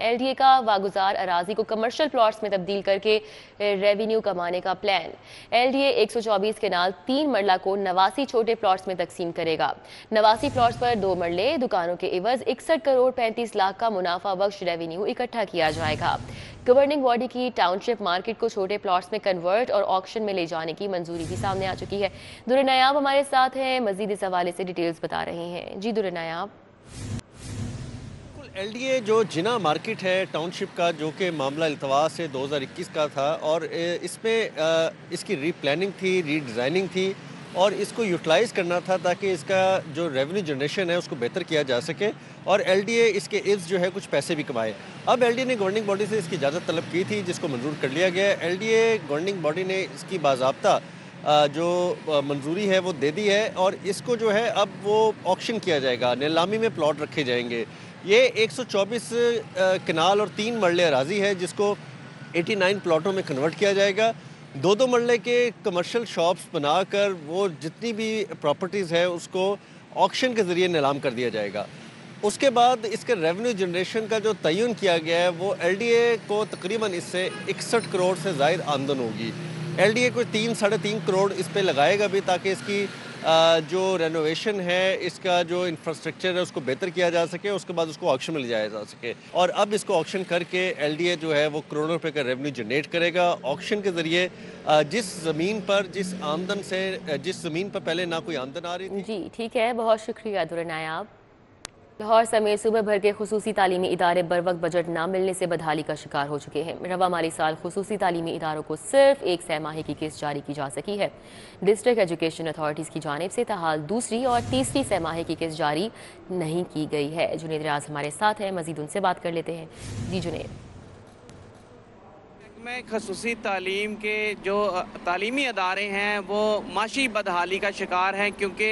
LDA का वागुजार अराजी को commercial plots में तब्दील करके रेवेन्यू कमाने का प्लान। LDA 124 केनाल 3 मरला को 89 छोटे प्लॉट्स में तकसीम करेगा। 89 प्लॉट्स पर 2 मरले दुकानों के एवज 61 करोड़ 35 लाख का मुनाफा बख्श रेवेन्यू इकट्ठा किया जाएगा। गवर्निंग बॉडी की टाउनशिप मार्केट को छोटे प्लॉट्स में कन्वर्ट और ऑक्शन में ले जाने की मंजूरी भी सामने आ चुकी है। दुर्र नायाब हमारे साथ हैं, मजीद इस हवाले से डिटेल्स बता रहे हैं। जी दुर्र नायाब। LDA जो जिना मार्केट है टाउनशिप का, जो कि मामला इल्तवा से 2021 का था और इसमें इसकी रीप्लानिंग थी, रीडिज़ाइनिंग थी और इसको यूटिलाइज़ करना था ताकि इसका जो रेवेन्यू जनरेशन है उसको बेहतर किया जा सके और LDA इसके इव्ज़ जो है कुछ पैसे भी कमाए। अब LDA ने गवर्निंग बॉडी से इसकी इजाज़त तलब की थी, जिसको मंजूर कर लिया गया है। LDA गवर्निंग बॉडी ने इसकी बाज़ाब्ता जो मंजूरी है वो दे दी है और इसको जो है अब वो ऑक्शन किया जाएगा, नीलामी में प्लॉट रखे जाएंगे। ये 124 कनाल और 3 मरले अराजी है जिसको 89 प्लॉटों में कन्वर्ट किया जाएगा। 2-2 मरले के कमर्शियल शॉप्स बनाकर वो जितनी भी प्रॉपर्टीज़ है उसको ऑक्शन के ज़रिए नीलाम कर दिया जाएगा। उसके बाद इसके रेवेन्यू जनरेशन का जो तयन किया गया है वो LDA को तकरीबन इससे 61 करोड़ से ज़ायद आमदन होगी। LDA को 3-3.5 करोड़ इस पे लगाएगा भी ताकि इसकी जो रेनोवेशन है, इसका जो इंफ्रास्ट्रक्चर है उसको बेहतर किया जा सके, उसके बाद उसको ऑक्शन में ले जाया जा सके। और अब इसको ऑक्शन करके LDA जो है वो करोड़ों रुपए का रेवेन्यू जनरेट करेगा। ऑक्शन के ज़रिए जिस ज़मीन पर पहले ना कोई आमदन आ रही थी। जी ठीक है, बहुत शुक्रिया दुर्र नायाब। लाहौर समेत सूबे भर के खुसूसी तालीमी इदारे बर वक्त बजट न मिलने से बदहाली का शिकार हो चुके हैं। रवा माली साल खुसूसी तालीमी इदारों को सिर्फ एक सहमाही की किस्त जारी की जा सकी है। डिस्ट्रिक्ट एजुकेशन अथॉरिटीज़ की जानिब से ताहाल दूसरी और तीसरी सहमाही की किस्त जारी नहीं की गई है। जुनेद रियाज हमारे साथ हैं, मजीद उनसे बात कर लेते हैं। जी जुनेद। में खसूसी तालीम के जो तालीमी अदारे हैं वो माशी बदहाली का शिकार हैं क्योंकि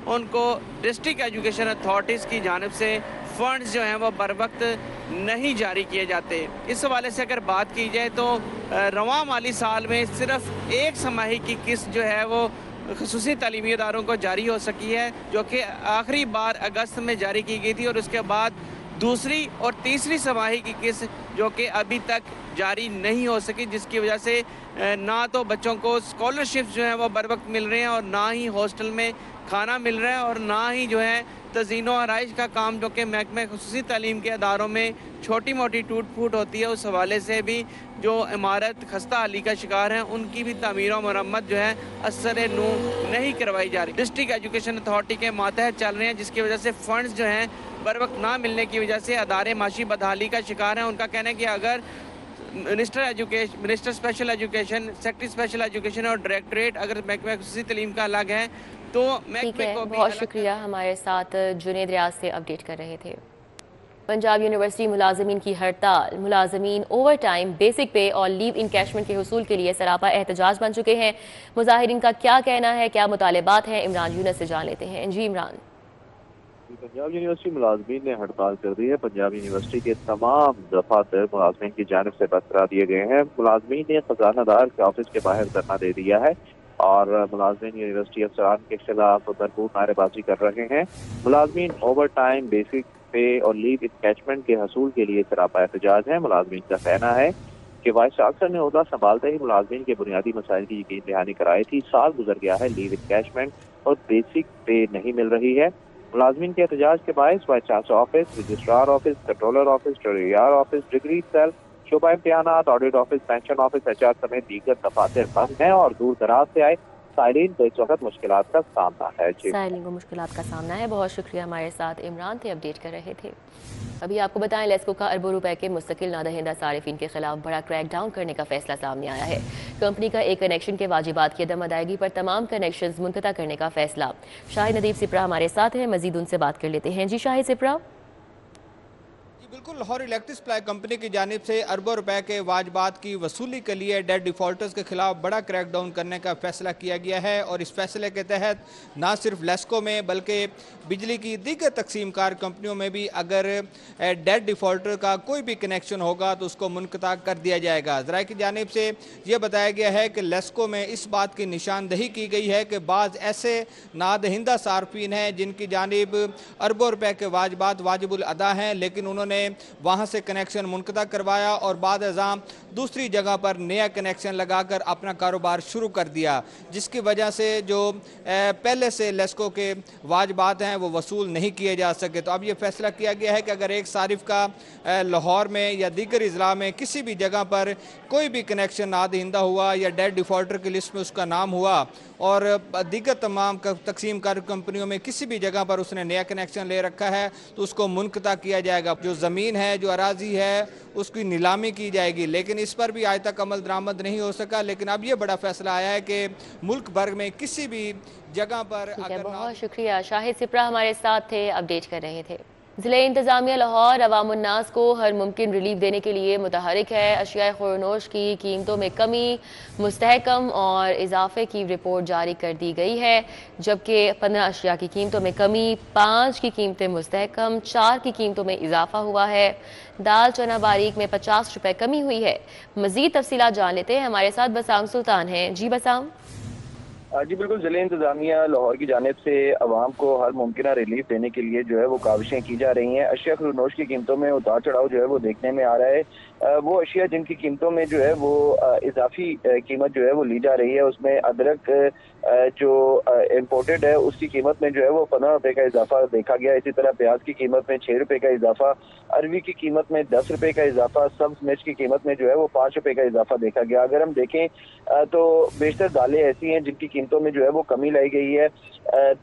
उनको डिस्ट्रिक्ट एजुकेशन अथॉरिटीज़ की जानिब से फ़ंड्स जो हैं वो बर वक्त नहीं जारी किए जाते। इस हवाले से अगर बात की जाए तो रवां माली साल में सिर्फ एक समाही की किस्त जो है वो खसूसी तालीमी इदारों को जारी हो सकी है, जो कि आखिरी बार अगस्त में जारी की गई थी और उसके बाद दूसरी और तीसरी समाही की किस्त जो कि अभी तक जारी नहीं हो सकी, जिसकी वजह से ना तो बच्चों को स्कॉलरशिप्स जो हैं वो बर वक्त मिल रहे हैं और ना ही हॉस्टल में खाना मिल रहा है और ना ही जो है तज़ीनो आराइश का काम जो कि महकमे खुसूसी तालीम के अदारों में छोटी मोटी टूट फूट होती है, उस हवाले से भी जो इमारत खस्ता हाली का शिकार हैं उनकी भी तामीर और मरम्मत जो है असर नू नहीं करवाई जा रही। डिस्ट्रिक्ट एजुकेशन अथॉरिटी के मातहत चल रहे हैं, जिसकी वजह से फ़ंड्स जो हैं बर वक्त ना मिलने की वजह से अदारे माशी बदहाली का शिकार हैं। उनका कहना है कि अगर minister special education, secretary special education और डायरेक्टरेट अगर महकमा खुसूसी तालीम का अलग है तो ठीक है, बहुत शुक्रिया। हमारे साथ जुनेद रियाज से अपडेट कर रहे थे। पंजाब यूनिवर्सिटी मुलाजमीन की हड़ताल। मुलाजमीन ओवर टाइम, बेसिक पे और लीव इनकैशमेंट के हुसूल के लिए सरापा एहतजाज बन चुके हैं। मुजाहिरीन का क्या कहना है, क्या मुतालिबात हैं, इमरान यूनस से जान लेते हैं। जी इमरान। पंजाब यूनिवर्सिटी मुलाजमीन ने हड़ताल कर दी है। पंजाब यूनिवर्सिटी के तमाम दफातर मुलाजमीन की जानिब से बंद करा दिए गए हैं। मुलाजमीन ने खजानादार के ऑफिस के बाहर धरना दे दिया है और मुलाजमीन यूनिवर्सिटी अफसरान के खिलाफ भरपूर नारेबाजी कर रहे हैं। मुलाजमीन ओवर टाइम, बेसिक पे और लीव इनकैशमेंट के हसूल के लिए सरापा एहतजाज है। मुलाजमीन का कहना है कि वाइस चांसलर ने ओहदा संभालते ही मुलाजमीन के बुनियादी मसाइल की यकीन दहानी कराई थी। साल गुजर गया है, लीव इनकैशमेंट और बेसिक पे नहीं मिल रही है। मुलाजमीन के एहतजाज के बायस vice chancellor office, registrar office, controller office, treasurer office, degree cell, शोबा इम्तिहानात, audit office, pension office, HR समेत दीगर दफातर बंद हैं और दूर दराज से आए साइलिन को इस वक्त मुश्किलात का सामना है। साइलिन को मुश्किलात का सामना है। बहुत शुक्रिया, हमारे साथ इमरान थे, अपडेट कर रहे थे। अभी आपको बताएं, लेस्को का अरबों रुपए के मुस्तकिल नादहिंदा सारिफिन के खिलाफ बड़ा क्रैकडाउन करने का फैसला सामने आया है। कंपनी का एक कनेक्शन के वाजिबात की अदम अदायगी पर तमाम कनेक्शन मुनक़ता करने का फैसला। शाहिद नदीब सिपरा हमारे साथ हैं, मजीद उनसे बात कर लेते हैं। जी शाहिद सिपरा। बिल्कुल, लाहौर इलेक्ट्रिक सप्लाई कंपनी की जानिब से अरबों रुपए के वाजबात की वसूली के लिए डेट डिफॉल्टर्स के खिलाफ बड़ा क्रैकडाउन करने का फैसला किया गया है और इस फैसले के तहत ना सिर्फ लेस्को में बल्कि बिजली की दीगर तकसीमकार कंपनियों में भी अगर डेट डिफॉल्टर का कोई भी कनेक्शन होगा तो उसको मुनक़ता कर दिया जाएगा। ज़राए की जानिब से यह बताया गया है कि लेस्को में इस बात की निशानदही की गई है कि बाज़ ऐसे नादहिंदा सार्फिन हैं जिनकी जानिब अरबों रुपए के वाजबात वाजिबुल अदा हैं, लेकिन उन्होंने उन्होंने वहाँ से कनेक्शन मुनक़ता करवाया और बाद अज़ां दूसरी जगह पर नया कनेक्शन लगाकर अपना कारोबार शुरू कर दिया, जिसकी वजह से जो पहले से लेस्को के वाजबात हैं वो वसूल नहीं किए जा सके। तो अब ये फैसला किया गया है कि अगर एक सारिफ का लाहौर में या दीगर अजला में किसी भी जगह पर कोई भी कनेक्शन नादहिंदा हुआ या डेट डिफ़ॉल्टर की लिस्ट में उसका नाम हुआ और दीगर तमाम तकसीम कार कंपनियों में किसी भी जगह पर उसने नया कनेक्शन ले रखा है तो उसको मुनक़ता किया जाएगा। जो ज़मीन है, जो अराजी है, उसकी नीलामी की जाएगी। लेकिन इस पर भी आज तक अमल दरामद नहीं हो सका। लेकिन अब ये बड़ा फैसला आया है कि मुल्क भर में किसी भी जगह पर बहुत शुक्रिया, शाहिद सिप्रा हमारे साथ थे, अपडेट कर रहे थे। ज़िले इंतज़ामिया लाहौर अवामुन्नास को हर मुमकिन रिलीफ देने के लिए मुतहरिक है। अशिया खुरनोश की कीमतों में कमी, मुस्तहकम और इजाफे की रिपोर्ट जारी कर दी गई है, जबकि 15 अशिया की कीमतों में कमी, 5 की कीमतें मुस्तहकम, 4 की कीमतों में इजाफा हुआ है। दाल चना बारीक में 50 रुपये कमी हुई है। मज़ीद तफसीलात जान लेते हैं, हमारे साथ बसाम सुल्तान हैं। जी बसाम। जी बिल्कुल, ज़िले इंतजामिया लाहौर की जानिब से अवाम को हर मुमकिन रिलीफ देने के लिए जो है वो काविशें की जा रही हैं। अशिया खुरनोश की कीमतों में उतार चढ़ाव जो है वो देखने में आ रहा है। वो अशिया जिनकी कीमतों में जो है वो इजाफी कीमत जो है वो ली जा रही है, उसमें अदरक जो इम्पोर्टेड है उसकी कीमत में जो है वो 15 रुपये का इजाफा देखा गया। इसी तरह प्याज की कीमत में 6 रुपये का इजाफा, अरवी की कीमत में 10 रुपये का इजाफा, सब्ज मिर्च की कीमत में जो है वो 5 रुपये का इजाफा देखा गया। अगर हम देखें तो बेशतर दालें ऐसी हैं जिनकी कीमतों में जो है वो कमी लाई गई है।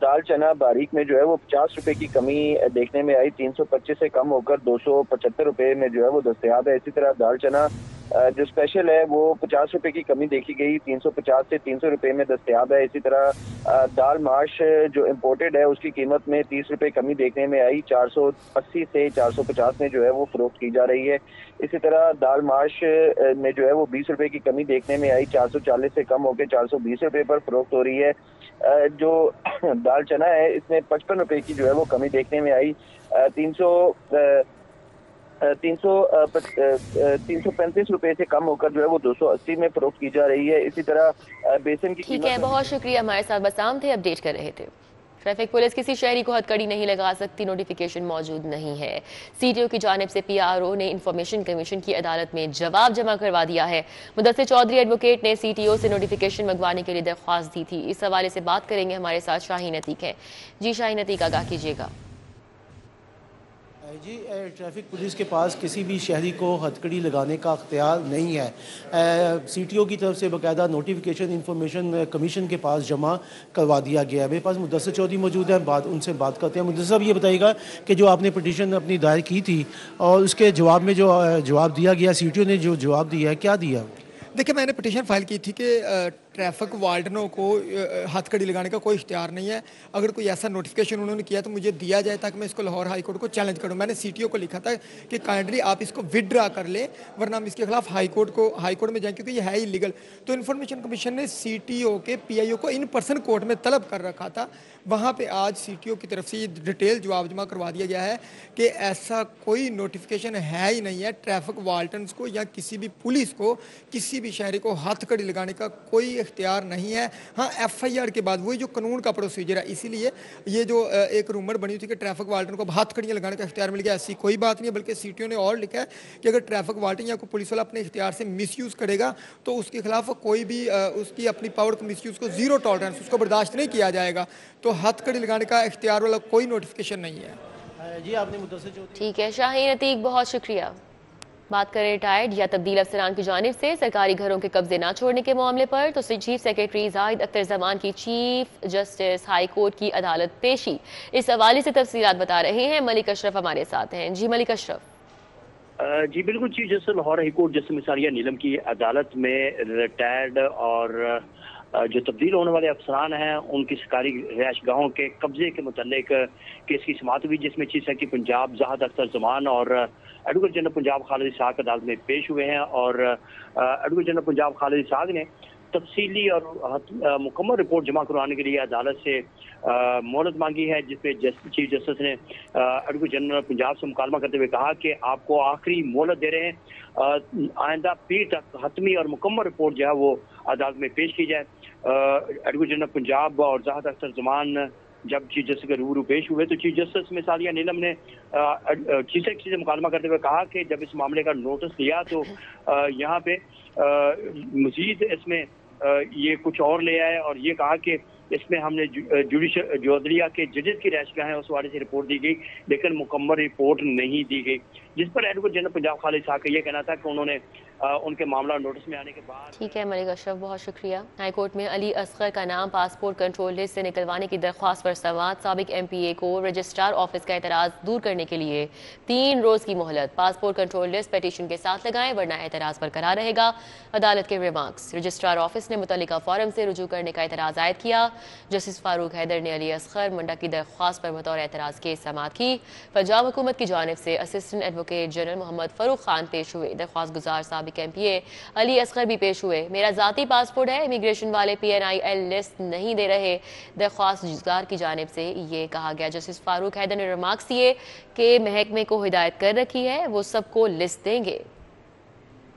दाल चना बारीक में जो है वो 50 रुपये की कमी देखने में आई, 325 से कम होकर 275 रुपये में जो है वो दस्तयाब है। इसी तरह दाल चना जो स्पेशल है वो 50 रुपये की कमी देखी गई, 350 से 300 रुपये में दस्तयाब है। इसी तरह दाल माश जो इम्पोर्टेड है उसकी कीमत में 30 रुपये कमी देखने में आई, 480 से 450 में जो है वो फरोख्त की जा रही है। इसी तरह दाल माश में जो है वो 20 रुपये की कमी देखने में आई, 440 से कम होकर 420 रुपये पर फरोख्त हो रही है। जो दाल चना है इसमें 55 रुपये की जो है वो कमी देखने में आई, 335 रुपए से कम होकर जो है वो 280 में फरोख्त की जा रही है। इसी तरह बेसन की ठीक है, बहुत शुक्रिया, हमारे साथ बसाम थे, अपडेट कर रहे थे। ट्रैफिक पुलिस किसी शहरी को हथकड़ी नहीं लगा सकती, नोटिफिकेशन मौजूद नहीं है। सीटीओ की जानिब से पीआरओ ने इंफॉर्मेशन कमीशन की अदालत में जवाब जमा करवा दिया है। मुदस्सिर चौधरी एडवोकेट ने सीटीओ से नोटिफिकेशन मंगवाने के लिए दरख्वास्त दी थी। इस हवाले से बात करेंगे, हमारे साथ शाहीन अतीक है। जी शाहीन अतीक, आगाह कीजिएगा। जी, ट्रैफिक पुलिस के पास किसी भी शहरी को हथकड़ी लगाने का अख्तियार नहीं है। सीटीओ की तरफ से बाकायदा नोटिफिकेशन इंफॉर्मेशन कमीशन के पास जमा करवा दिया गया है। मेरे पास मुदस्सिर चौधरी मौजूद है, उनसे बात करते हैं। मुदस्सिर साहब, ये बताइएगा कि जो आपने पटिशन अपनी दायर की थी और उसके जवाब में जो जवाब दिया गया, सीटीओ ने जो जवाब दिया है, क्या दिया? देखिए, मैंने पटिशन फाइल की थी कि ट्रैफिक वार्डनों को हथकड़ी लगाने का कोई इख्तियार नहीं है। अगर कोई ऐसा नोटिफिकेशन उन्होंने किया तो मुझे दिया जाए ताकि मैं इसको लाहौर हाई कोर्ट को चैलेंज करूं। मैंने सीटीओ को लिखा था कि काइंडली आप इसको विदड्रा कर लें, वरना हम इसके खिलाफ हाई कोर्ट में जाएं, क्योंकि ये है इलीगल। तो इन्फॉर्मेशन कमीशन ने सीटीओ के पीआईओ को इन पर्सन कोर्ट में तलब कर रखा था। वहाँ पे आज सीटीओ की तरफ से ये डिटेल जवाब जमा करवा दिया गया है कि ऐसा कोई नोटिफिकेशन है ही नहीं है। ट्रैफिक वार्डन्स को या किसी भी पुलिस को किसी भी शहरी को हथकड़ी लगाने का कोई इख्तियार नहीं है। हाँ, एफआईआर के बाद वही जो कानून का प्रोसीजर है, इसीलिए ये जो एक रूमर बनी थी कि ट्रैफिक वार्डन को हथकड़ियाँ लगाने का इख्तियार मिल गया, ऐसी कोई बात नहीं है। बल्कि सीटीओ ने और लिखा है कि अगर ट्रैफिक वार्डन या कोई पुलिस वाला अपने इख्तियार से मिसयूज़ करेगा तो उसके खिलाफ कोई भी उसकी अपनी पावर को मिसयूज़ को जीरो टॉलरेंस, उसको बर्दाश्त नहीं किया जाएगा। तो हथकड़ी लगाने का इख्तियार वाला कोई नोटिफिकेशन नहीं है। जी, आपने मुदस्सिर चौधरी। ठीक है शाहीन अतीक, बहुत शुक्रिया। बात करें रिटायर्ड या तब्दील अफसरान की जानिब से सरकारी घरों के कब्जे ना छोड़ने के मामले पर, तो चीफ सेक्रेटरी जाहिद अख्तर जमान की चीफ जस्टिस हाई कोर्ट की अदालत पेशी। इस हवाले से तफसीलात बता रहे हैं मलिक अशरफ, हमारे साथ हैं। जी मलिक अशरफ। जी बिल्कुल, chief justice Lahore high court justice Misaria Neelam की अदालत में रिटायर्ड और जो तब्दील होने वाले अफसरान हैं उनकी सरकारी रिहाइश गाहों के कब्जे के मुतल्लिक केस की समाअत हुई, जिसमें चीफ सेक्रेटरी पंजाब जाहिद अख्तर जमान और एडवोकेट जनरल पंजाब खालिद इसहाक अदालत में पेश हुए हैं। और एडवोकेट जनरल पंजाब खालिद इसहाक ने तफसीली और मुकम्मल रिपोर्ट जमा करवाने के लिए अदालत से मोहलत मांगी है, जिसपे चीफ जस्टिस ने एडवोकेट जनरल पंजाब से मुकालमा करते हुए कहा कि आपको आखिरी मोहलत दे रहे हैं, आइंदा पीर तक हतमी और मुकम्मल रिपोर्ट जो है वो अदालत में पेश की जाए। एडवोकेट जनरल पंजाब और जाहिद अख्तर जमान जब चीफ जस्टिस के रूबरू पेश हुए तो चीफ जस्टिस मिसालिया नीलम ने चीफ सेक्रेटरी से मुकालमा करते हुए कहा कि जब इस मामले का नोटिस लिया तो यहाँ पे मजीद इसमें ये कुछ और ले आए और ये कहा कि इसमें हमने जुडिशल जोधरिया के जजेस की रैशगाह है उस वाले से रिपोर्ट दी गई, लेकिन मुकम्मल रिपोर्ट नहीं दी गई, जिस पर एडवोकेट जनरल पंजाब खालिद साहब का ये कहना था कि उन्होंने उनके मामला नोटिस में आने के बाद। ठीक है मलिक अशरफ, बहुत शुक्रिया। हाईकोर्ट में अली असगर का नाम पासपोर्ट कंट्रोल लिस्ट से निकलवाने की दरख्वास्त पर समाअत। साबिक MPA को रजिस्ट्रार ऑफिस का एतराज़ दूर करने के लिए 3 रोज़ की मोहलत। पासपोर्ट कंट्रोल लिस्ट पिटीशन के साथ लगाएं वरना एतराज़ बरकरार रहेगा। अदालत के रिमार्क्स। रजिस्ट्रार ऑफिस ने मुतल्लिका फॉरम से रुजू करने का एतराज़ आयद किया। जस्टिस फारूक हैदर ने अली असगर मंडा की दरख्वास्त पर बतौर एतराज़ केस समाअत की। पंजाब हुकूमत की जानिब से assistant advocate general Mohammad Farrukh Khan पेश हुए। दरख्वास्त गुजार साबिक MPA अली असगर भी पेश हुए। मेरा ज़ाती पासपोर्ट है, इमिग्रेशन वाले PNIL लिस्ट नहीं दे रहे। दरख्वास्त गुजार की जानिब से ये कहा गया। जस्टिस फारूक हैदर ने रिमार्क्स दिए कि महकमे को हिदायत कर रखी है, वो सबको लिस्ट देंगे।